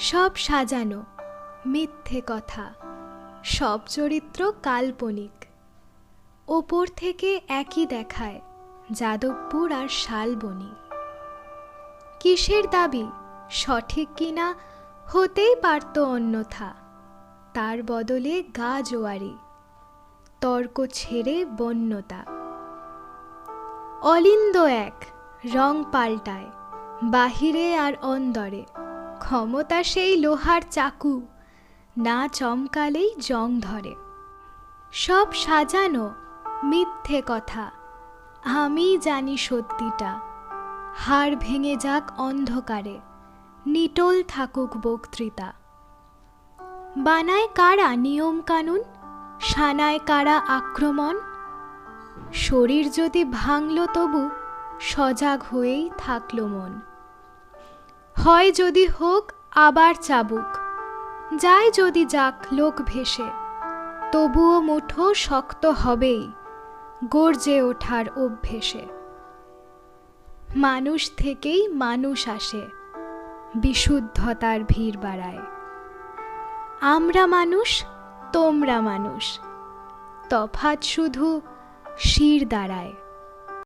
সব সাজানো মিথ্যে কথা, সব চরিত্র কাল্পনিক। ওপর থেকে একই দেখায় যাদবপুর আর শালবনী। কিসের দাবি সঠিক কিনা হতেই পারত অন্যথা, তার বদলে গা জোয়ারি, তর্ক ছেড়ে বন্যতা। অলিন্দ এক রং পাল্টায় বাহিরে আর অন্দরে, ক্ষমতা সেই লোহার চাকু, না চমকালেই জং ধরে। সব সাজানো মিথ্যে কথা, আমি জানি সত্যিটা। হাড় ভেঙে যাক অন্ধকারে, নিটোল থাকুক বক্তৃতা। বানায় কারা নিয়ম কানুন, সানায় কারা আক্রমণ? শরীর যদি ভাঙল তবু সজাগ হয়েই থাকল মন। হয় যদি হোক আবার চাবুক, যায় যদি যাক লোক ভেসে, তবুও মুঠো শক্ত হবেই গর্জে ওঠার অভ্যেসে। মানুষ থেকেই মানুষ আসে, বিশুদ্ধতার ভিড় বাড়ায়। আমরা মানুষ, তোমরা মানুষ, তফাৎ শুধু শির দাঁড়ায়।